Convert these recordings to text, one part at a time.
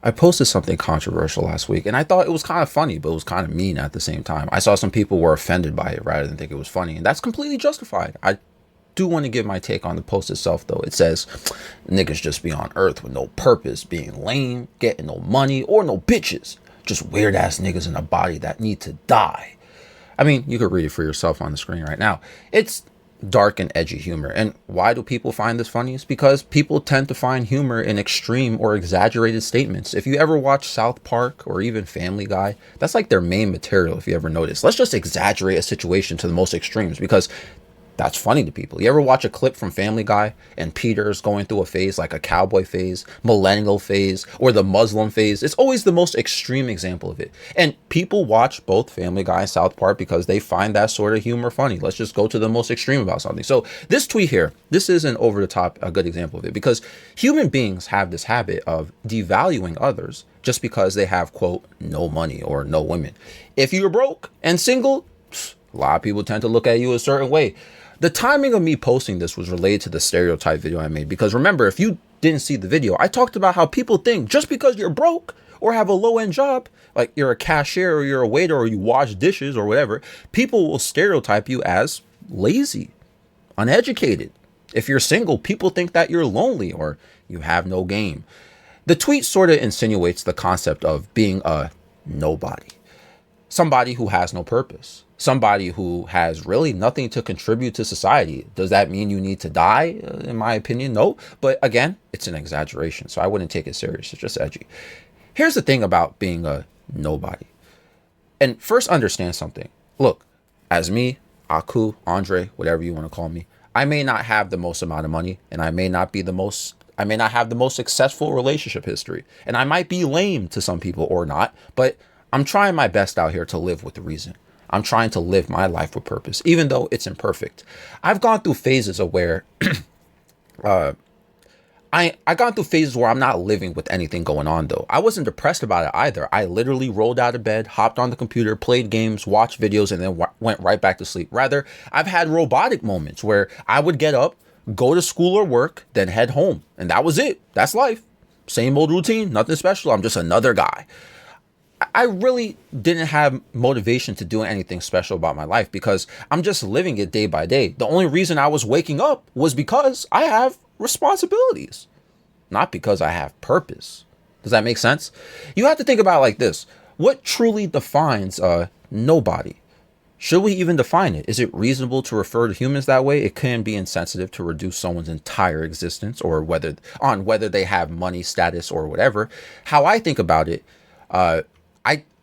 I posted something controversial last week and I thought it was kind of funny, but it was kind of mean at the same time. I saw some people were offended by it rather than think it was funny, and that's completely justified. I do want to give my take on the post itself, though. It says, niggas just be on earth with no purpose, being lame, getting no money or no bitches. Just weird ass niggas in a body that need to die. I mean, you could read it for yourself on the screen right now. It's dark and edgy humor. And why do people find this funny? It's because people tend to find humor in extreme or exaggerated statements. If you ever watch South Park or even Family Guy, that's like their main material, if you ever notice. Let's just exaggerate a situation to the most extremes because that's funny to people. You ever watch a clip from Family Guy and Peter's going through a phase like a cowboy phase, millennial phase, or the Muslim phase? It's always the most extreme example of it. And people watch both Family Guy and South Park because they find that sort of humor funny. Let's just go to the most extreme about something. So this tweet here, this is an over the top, a good example of it, because human beings have this habit of devaluing others just because they have, quote, no money or no women. If you're broke and single, a lot of people tend to look at you a certain way. The timing of me posting this was related to the stereotype video I made, because remember, if you didn't see the video, I talked about how people think just because you're broke or have a low-end job, like you're a cashier or you're a waiter or you wash dishes or whatever, people will stereotype you as lazy, uneducated. If you're single, people think that you're lonely or you have no game. The tweet sort of insinuates the concept of being a nobody, somebody who has no purpose, somebody who has really nothing to contribute to society. Does that mean you need to die? In my opinion, no. But again, it's an exaggeration, so I wouldn't take it serious. It's just edgy. Here's the thing about being a nobody. And first, understand something. Look, as me, Aku, Andre, whatever you want to call me, I may not have the most amount of money, and I may not have the most successful relationship history, and I might be lame to some people or not, but I'm trying my best out here to live with reason. I'm trying to live my life with purpose, even though it's imperfect. I've gone through phases of where I gone through phases where I'm not living with anything going on, though. I wasn't depressed about it either. I literally rolled out of bed, hopped on the computer, played games, watched videos, and then went right back to sleep. Rather, I've had robotic moments where I would get up, go to school or work, then head home. And that was it. That's life. Same old routine, nothing special. I'm just another guy. I really didn't have motivation to do anything special about my life because I'm just living it day by day. The only reason I was waking up was because I have responsibilities, not because I have purpose. Does that make sense? You have to think about it like this. What truly defines a nobody? Should we even define it? Is it reasonable to refer to humans that way? It can be insensitive to reduce someone's entire existence or whether they have money, status, or whatever. How I think about it, I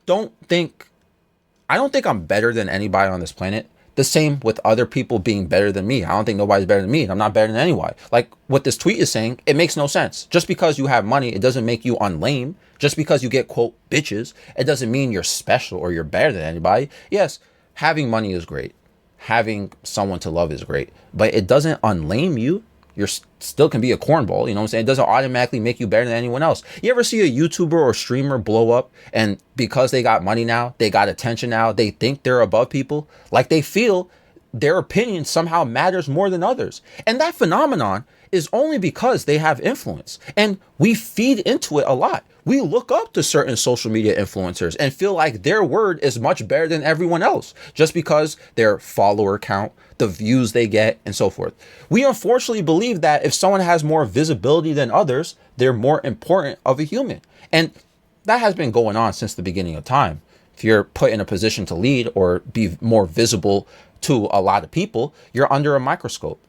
don't think I'm better than anybody on this planet. The same with other people being better than me. I don't think nobody's better than me, and I'm not better than anyone. Like what this tweet is saying, it makes no sense. Just because you have money, it doesn't make you unlame. Just because you get, quote, bitches, it doesn't mean you're special or you're better than anybody. Yes, having money is great. Having someone to love is great, but it doesn't unlame you. You're still can be a cornball, you know what I'm saying? It doesn't automatically make you better than anyone else. You ever see a YouTuber or streamer blow up and because they got money now, they got attention now, they think they're above people? Like they feel their opinion somehow matters more than others. And that phenomenon is only because they have influence. And we feed into it a lot. We look up to certain social media influencers and feel like their word is much better than everyone else just because their follower count, the views they get, and so forth. We unfortunately believe that if someone has more visibility than others, they're more important of a human. And that has been going on since the beginning of time. If you're put in a position to lead or be more visible to a lot of people, you're under a microscope.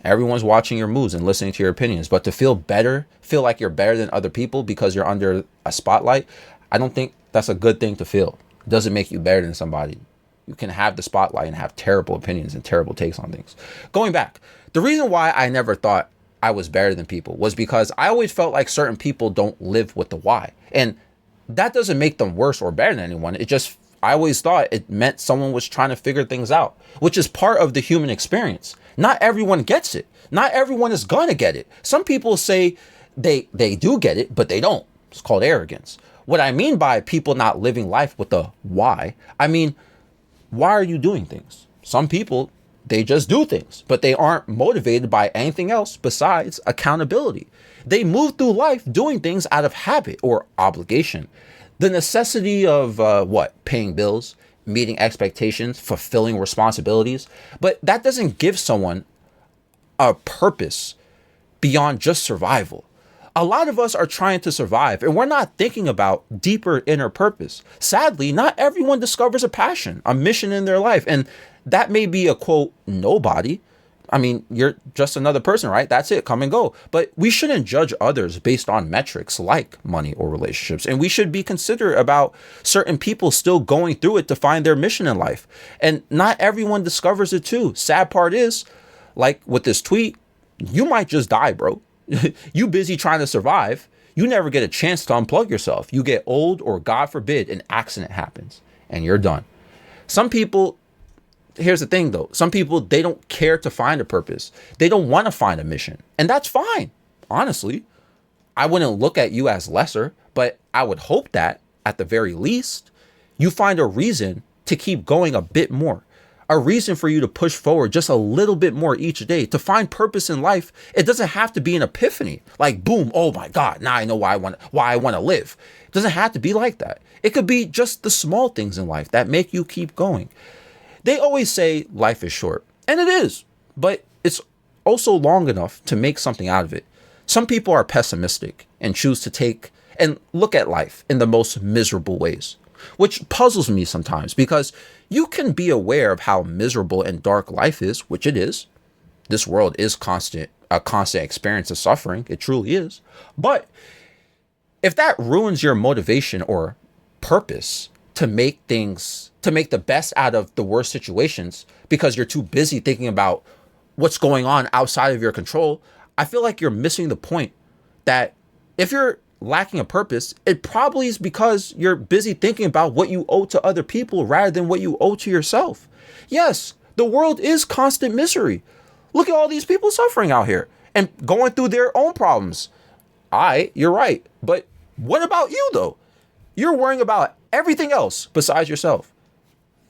Everyone's watching your moves and listening to your opinions. But to feel better, feel like you're better than other people because you're under a spotlight, I don't think that's a good thing to feel. It doesn't make you better than somebody. You can have the spotlight and have terrible opinions and terrible takes on things. Going back, the reason why I never thought I was better than people was because I always felt like certain people don't live with the why. And that doesn't make them worse or better than anyone. I always thought it meant someone was trying to figure things out, which is part of the human experience. Not everyone gets it. Not everyone is going to get it. Some people say they do get it, but they don't. It's called arrogance. What I mean by people not living life with the why, I mean, why are you doing things? Some people, they just do things, but they aren't motivated by anything else besides accountability. They move through life doing things out of habit or obligation. The necessity of what? Paying bills, meeting expectations, fulfilling responsibilities. But that doesn't give someone a purpose beyond just survival. A lot of us are trying to survive and we're not thinking about deeper inner purpose. Sadly, not everyone discovers a passion, a mission in their life. And that may be a quote, nobody. I mean, you're just another person, right? That's it, come and go. But we shouldn't judge others based on metrics like money or relationships. And we should be considerate about certain people still going through it to find their mission in life. And not everyone discovers it too. Sad part is, like with this tweet, you might just die, bro. You busy trying to survive. You never get a chance to unplug yourself. You get old or God forbid, an accident happens and you're done. Some people, here's the thing though. Some people, they don't care to find a purpose. They don't want to find a mission. And that's fine. Honestly, I wouldn't look at you as lesser, but I would hope that at the very least, you find a reason to keep going a bit more. A reason for you to push forward just a little bit more each day, to find purpose in life. It doesn't have to be an epiphany, like boom, oh my God, now I know why I want to live. It doesn't have to be like that. It could be just the small things in life that make you keep going. They always say life is short, and it is, but it's also long enough to make something out of it. Some people are pessimistic and choose to take and look at life in the most miserable ways, which puzzles me sometimes because you can be aware of how miserable and dark life is, which it is. This world is a constant experience of suffering. It truly is. But if that ruins your motivation or purpose to make the best out of the worst situations because you're too busy thinking about what's going on outside of your control, I feel like you're missing the point that if you're lacking a purpose, it probably is because you're busy thinking about what you owe to other people rather than what you owe to yourself. Yes, the world is constant misery. Look at all these people suffering out here and going through their own problems. You're right. But what about you though? You're worrying about everything else besides yourself.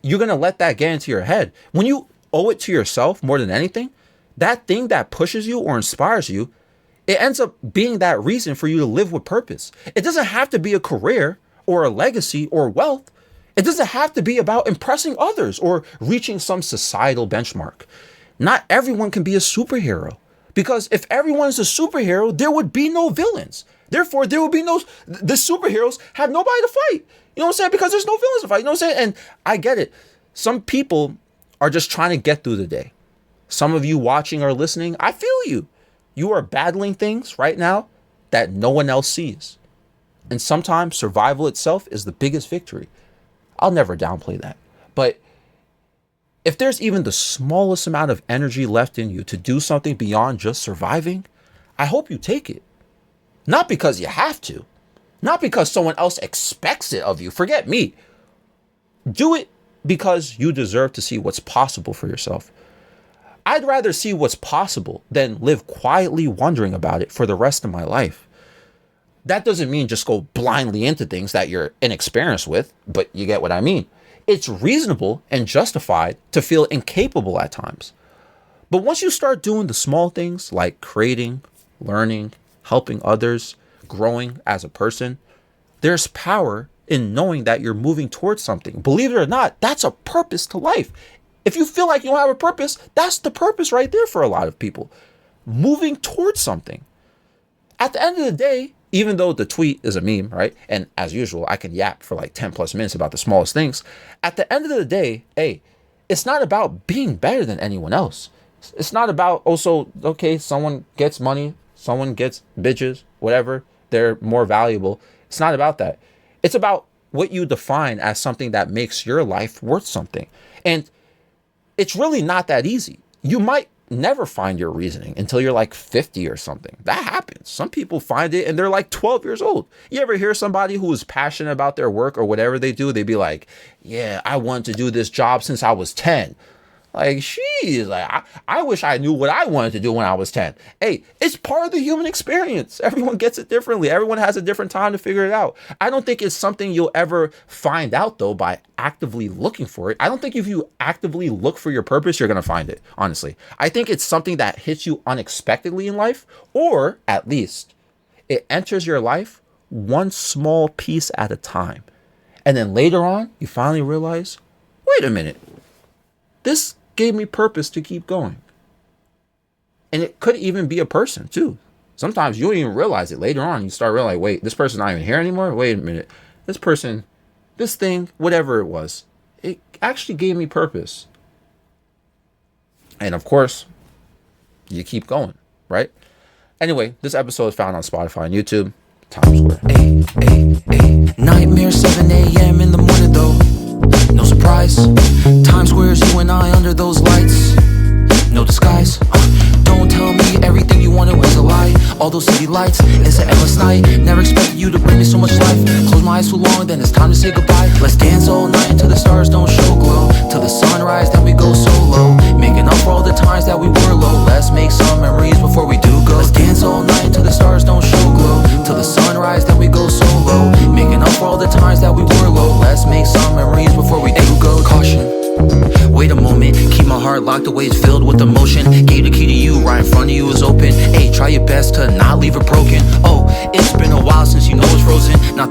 You're going to let that get into your head. When you owe it to yourself more than anything, that thing that pushes you or inspires you, it ends up being that reason for you to live with purpose. It doesn't have to be a career or a legacy or wealth. It doesn't have to be about impressing others or reaching some societal benchmark. Not everyone can be a superhero, because if everyone is a superhero, there would be no villains. Therefore, there would be the superheroes have nobody to fight. You know what I'm saying? Because there's no villains to fight. You know what I'm saying? And I get it. Some people are just trying to get through the day. Some of you watching or listening, I feel you. You are battling things right now that no one else sees. And sometimes survival itself is the biggest victory. I'll never downplay that. But if there's even the smallest amount of energy left in you to do something beyond just surviving, I hope you take it. Not because you have to. Not because someone else expects it of you. Forget me. Do it because you deserve to see what's possible for yourself. I'd rather see what's possible than live quietly wondering about it for the rest of my life. That doesn't mean just go blindly into things that you're inexperienced with, but you get what I mean. It's reasonable and justified to feel incapable at times. But once you start doing the small things like creating, learning, helping others, growing as a person, there's power in knowing that you're moving towards something. Believe it or not, that's a purpose to life. If you feel like you don't have a purpose, that's the purpose right there for a lot of people. Moving towards something. At the end of the day, even though the tweet is a meme, right? And as usual, I can yap for like 10 plus minutes about the smallest things. At the end of the day, hey, it's not about being better than anyone else. It's not about also, okay, someone gets money, someone gets bitches, whatever, they're more valuable. It's not about that. It's about what you define as something that makes your life worth something. And it's really not that easy. You might never find your reasoning until you're like 50 or something. That happens. Some people find it and they're like 12 years old. You ever hear somebody who is passionate about their work or whatever they do? They'd be like, yeah, I wanted to do this job since I was 10. Like, she's like, I wish I knew what I wanted to do when I was 10. Hey, it's part of the human experience. Everyone gets it differently. Everyone has a different time to figure it out. I don't think it's something you'll ever find out, though, by actively looking for it. I don't think if you actively look for your purpose, you're going to find it, honestly. I think it's something that hits you unexpectedly in life, or at least It enters your life one small piece at a time. And then later on, you finally realize, wait a minute, this gave me purpose to keep going. And it could even be a person too. Sometimes you don't even realize it. Later on, you start realizing, wait, this person's not even here anymore. Wait a minute. This person, this thing, whatever it was, it actually gave me purpose. And of course, you keep going, right? Anyway, this episode is found on Spotify and YouTube. Times Square. Nightmare 7 a.m. in the morning though. No surprise. Times Square's you and I under those lights. No disguise. Don't tell me everything you wanted was a lie. All those city lights, it's an endless night. Never expected you to bring me so much life. Close my eyes too long, then it's time to say goodbye. Let's dance all night until the stars don't show glow. Till the sunrise, then we go solo. Making up for all the times that we were low. Let's make some memories before we do go. Let's dance all night until the stars don't show glow. Till the sunrise, then we go solo. Making up for all the times that we were low. Let's make some memories before we do go. Caution. Wait a moment, keep my heart locked away, it's filled with emotion. Gave the key to you, right in front of you is open. Hey, try your best to not leave it broken. Oh, it's been a while since you know it's frozen. Not